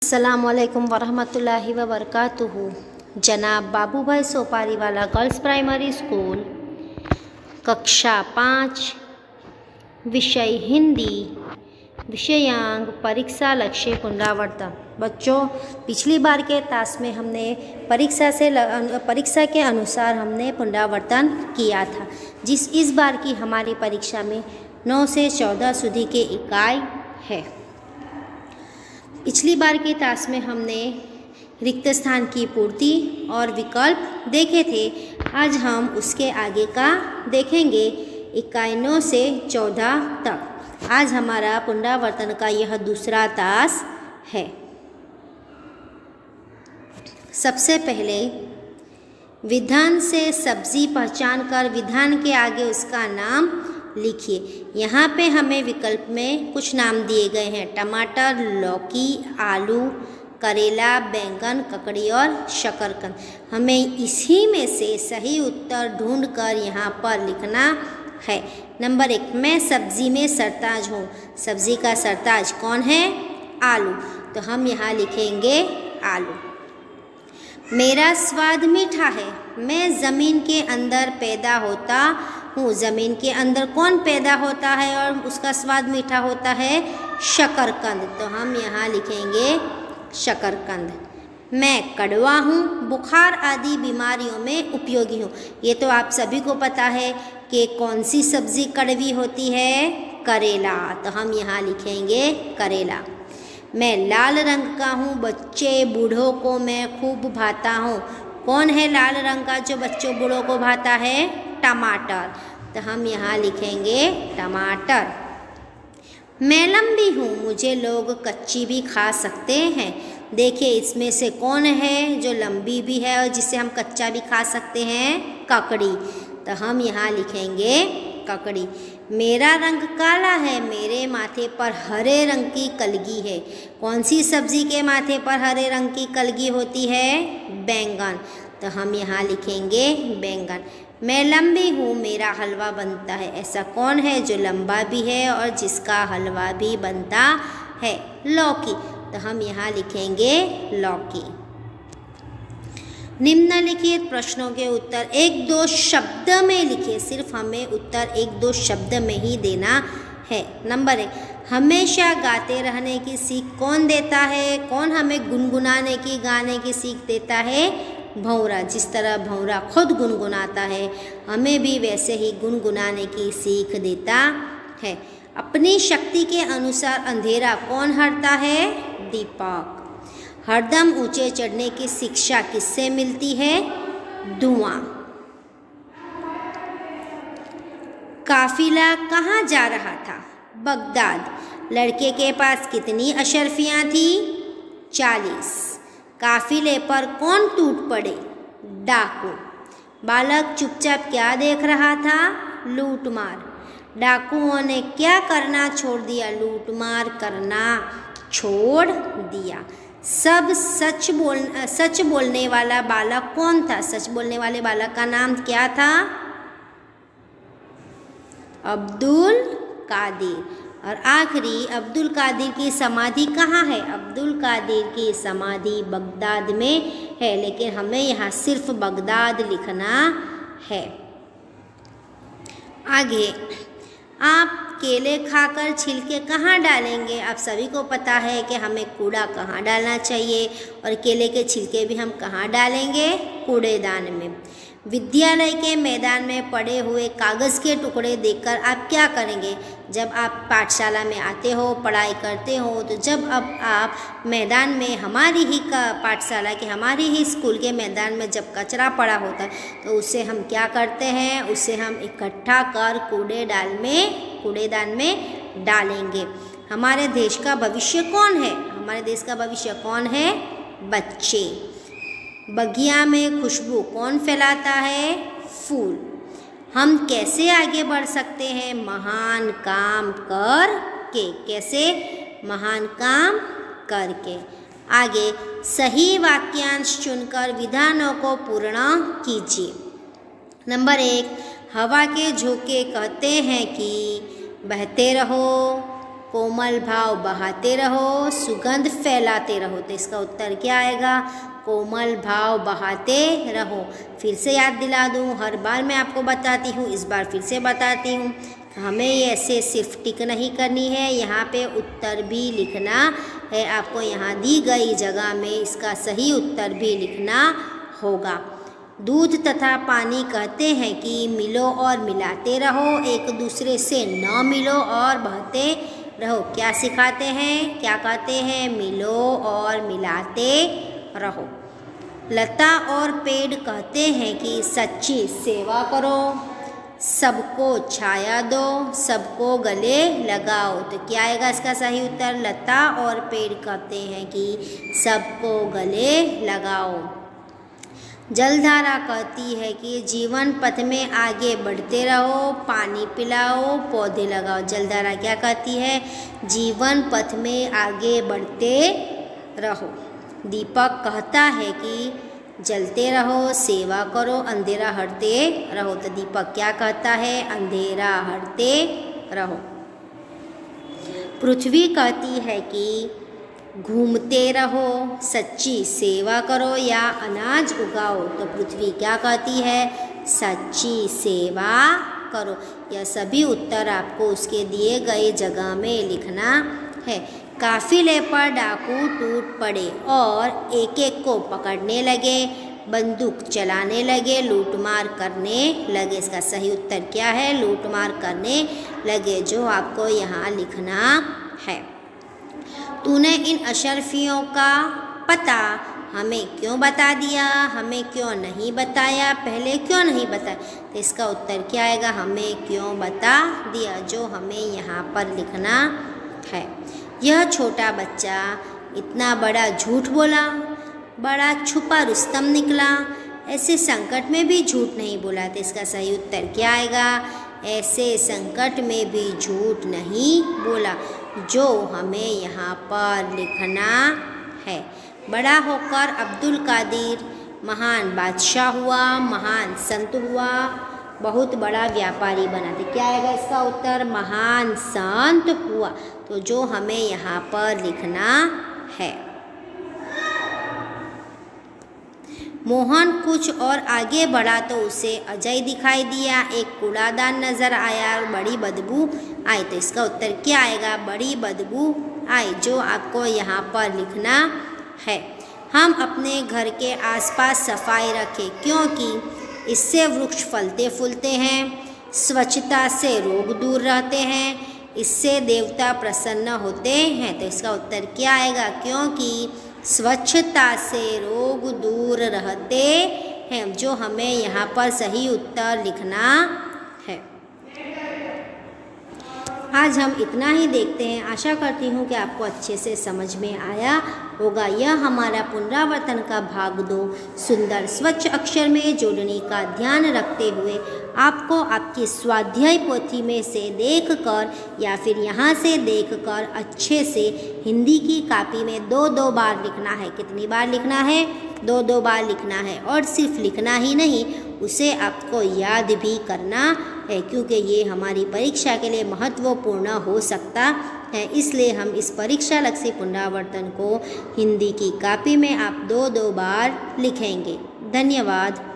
अस्सलामुअलैकुम वरहमतुल्लाहि व बरकातुहू। जनाब बाबूभाई सोपारीवाला गर्ल्स प्राइमरी स्कूल, कक्षा 5, विषय हिंदी, विषयांक परीक्षा लक्ष्य पुनरावर्तन। बच्चों, पिछली बार के टास्क में हमने परीक्षा के अनुसार हमने पुनरावर्तन किया था। इस बार की हमारी परीक्षा में 9 से 14 सुधी के इकाई है। पिछली बार के टास्क में हमने रिक्त स्थान की पूर्ति और विकल्प देखे थे। आज हम उसके आगे का देखेंगे, इकाई 9 से 14 तक। आज हमारा पुनरावर्तन का यह दूसरा टास्क है। सबसे पहले विधान से सब्जी पहचान कर विधान के आगे उसका नाम लिखिए। यहाँ पे हमें विकल्प में कुछ नाम दिए गए हैं: टमाटर, लौकी, आलू, करेला, बैंगन, ककड़ी और शकरकंद। हमें इसी में से सही उत्तर ढूंढकर यहाँ पर लिखना है। नंबर 1, मैं सब्जी में सरताज हूँ। सब्जी का सरताज कौन है? आलू। तो हम यहाँ लिखेंगे आलू। मेरा स्वाद मीठा है। मैं ज़मीन के अंदर पैदा होता हूँ। ज़मीन के अंदर कौन पैदा होता है और उसका स्वाद मीठा होता है? शकरकंद। तो हम यहाँ लिखेंगे शकरकंद। मैं कड़वा हूँ। बुखार आदि बीमारियों में उपयोगी हूँ। ये तो आप सभी को पता है कि कौन सी सब्ज़ी कड़वी होती है? करेला। तो हम यहाँ लिखेंगे करेला। मैं लाल रंग का हूँ। बच्चे बूढ़ों को मैं खूब भाता हूँ। कौन है लाल रंग का जो बच्चों बूढ़ों को भाता है? टमाटर। तो हम यहाँ लिखेंगे टमाटर। मैं लंबी हूँ। मुझे लोग कच्ची भी खा सकते हैं। देखिए, इसमें से कौन है जो लंबी भी है और जिसे हम कच्चा भी खा सकते हैं? ककड़ी। तो हम यहाँ लिखेंगे ककड़ी। मेरा रंग काला है। मेरे माथे पर हरे रंग की कलगी है। कौन सी सब्जी के माथे पर हरे रंग की कलगी होती है? बैंगन। तो हम यहाँ लिखेंगे बैंगन। मैं लंबी हूँ। मेरा हलवा बनता है। ऐसा कौन है जो लंबा भी है और जिसका हलवा भी बनता है? लौकी। तो हम यहाँ लिखेंगे लौकी। निम्नलिखित प्रश्नों के उत्तर 1-2 शब्द में लिखिए। सिर्फ हमें उत्तर 1-2 शब्द में ही देना है। नंबर 1, हमेशा गाते रहने की सीख कौन देता है? कौन हमें गुनगुनाने की, गाने की सीख देता है? भौंरा। जिस तरह भौंरा खुद गुनगुनाता है, हमें भी वैसे ही गुनगुनाने की सीख देता है। अपनी शक्ति के अनुसार अंधेरा कौन हरता है? दीपक। हरदम ऊंचे चढ़ने की शिक्षा किससे मिलती है? धुआं। काफिला कहाँ जा रहा था? बगदाद। लड़के के पास कितनी अशर्फियाँ थी? 40। काफिले पर कौन टूट पड़े? डाकू। बालक चुपचाप क्या देख रहा था? लूटमार। डाकुओं ने क्या करना छोड़ दिया? लूटमार करना छोड़ दिया। सच बोलने वाला बालक कौन था? सच बोलने वाले बालक का नाम क्या था? अब्दुल कादिर। और आखिरी, अब्दुल कादिर की समाधि कहाँ है? अब्दुल कादिर की समाधि बगदाद में है, लेकिन हमें यहाँ सिर्फ बगदाद लिखना है। आगे, आप केले खाकर छिलके कहाँ डालेंगे? आप सभी को पता है कि हमें कूड़ा कहाँ डालना चाहिए और केले के छिलके भी हम कहाँ डालेंगे? कूड़ेदान में। विद्यालय के मैदान में पड़े हुए कागज़ के टुकड़े देखकर आप क्या करेंगे? जब आप पाठशाला में आते हो, पढ़ाई करते हो, तो जब अब आप मैदान में हमारी ही पाठशाला के, हमारी ही स्कूल के मैदान में जब कचरा पड़ा होता है, तो उसे हम क्या करते हैं? उसे हम इकट्ठा कर कूड़ेदान में डालेंगे। हमारे देश का भविष्य कौन है? हमारे देश का भविष्य कौन है? बच्चे। बगिया में खुशबू कौन फैलाता है? फूल। हम कैसे आगे बढ़ सकते हैं? महान काम करके। कैसे? महान काम करके। आगे, सही वाक्यांश चुनकर विधानों को पूर्ण कीजिए। नंबर 1, हवा के झोंके कहते हैं कि बहते रहो, कोमल भाव बहाते रहो, सुगंध फैलाते रहो। तो इसका उत्तर क्या आएगा? कोमल भाव बहाते रहो। फिर से याद दिला दूँ, हर बार मैं आपको बताती हूँ, इस बार फिर से बताती हूँ। हमें ये ऐसे सिर्फ टिक नहीं करनी है, यहाँ पे उत्तर भी लिखना है। आपको यहाँ दी गई जगह में इसका सही उत्तर भी लिखना होगा। दूध तथा पानी कहते हैं कि मिलो और मिलाते रहो, एक दूसरे से न मिलो और बहते रहो। क्या सिखाते हैं? क्या कहते हैं? मिलो और मिलाते रहो। लता और पेड़ कहते हैं कि सच्ची सेवा करो, सबको छाया दो, सबको गले लगाओ। तो क्या आएगा इसका सही उत्तर? लता और पेड़ कहते हैं कि सबको गले लगाओ। जलधारा कहती है कि जीवन पथ में आगे बढ़ते रहो, पानी पिलाओ, पौधे लगाओ। जलधारा क्या कहती है? जीवन पथ में आगे बढ़ते रहो। दीपक कहता है कि जलते रहो, सेवा करो, अंधेरा हटते रहो। तो दीपक क्या कहता है? अंधेरा हटते रहो। पृथ्वी कहती है कि घूमते रहो, सच्ची सेवा करो या अनाज उगाओ। तो पृथ्वी क्या कहती है? सच्ची सेवा करो। यह सभी उत्तर आपको उसके दिए गए जगह में लिखना है। काफिले पर डाकू टूट पड़े और एक एक को पकड़ने लगे, बंदूक चलाने लगे, लूटमार करने लगे। इसका सही उत्तर क्या है? लूटमार करने लगे, जो आपको यहाँ लिखना है। तूने इन अशरफियों का पता हमें क्यों बता दिया, हमें क्यों नहीं बताया, पहले क्यों नहीं बताया? तो इसका उत्तर क्या आएगा? हमें क्यों बता दिया, जो हमें यहाँ पर लिखना है। यह छोटा बच्चा इतना बड़ा झूठ बोला, बड़ा छुपा रुस्तम निकला, ऐसे संकट में भी झूठ नहीं बोला। तो इसका सही उत्तर क्या आएगा? ऐसे संकट में भी झूठ नहीं बोला, जो हमें यहाँ पर लिखना है। बड़ा होकर अब्दुल कादिर महान बादशाह हुआ, महान संत हुआ, बहुत बड़ा व्यापारी बना। तो क्या आएगा इसका उत्तर? महान संत हुआ। तो जो हमें यहाँ पर लिखना है। मोहन कुछ और आगे बढ़ा तो उसे अजय दिखाई दिया, एक कूड़ादान नजर आया और बड़ी बदबू आई। तो इसका उत्तर क्या आएगा? बड़ी बदबू आई, जो आपको यहाँ पर लिखना है। हम अपने घर के आसपास सफाई रखें, क्योंकि इससे वृक्ष फलते फूलते हैं, स्वच्छता से रोग दूर रहते हैं, इससे देवता प्रसन्न होते हैं। तो इसका उत्तर क्या आएगा? क्योंकि स्वच्छता से रोग दूर रहते हैं, जो हमें यहाँ पर सही उत्तर लिखना है। आज हम इतना ही देखते हैं। आशा करती हूँ कि आपको अच्छे से समझ में आया होगा। यह हमारा पुनरावर्तन का भाग 2 सुंदर स्वच्छ अक्षर में जोड़ने का ध्यान रखते हुए आपको आपकी स्वाध्याय पोथी में से देखकर या फिर यहाँ से देखकर अच्छे से हिंदी की कॉपी में 2-2 बार लिखना है। कितनी बार लिखना है? 2-2 बार लिखना है। और सिर्फ लिखना ही नहीं, उसे आपको याद भी करना है, क्योंकि ये हमारी परीक्षा के लिए महत्वपूर्ण हो सकता है। इसलिए हम इस परीक्षा लक्ष्य पुनरावर्तन को हिंदी की कॉपी में आप 2-2 बार लिखेंगे। धन्यवाद।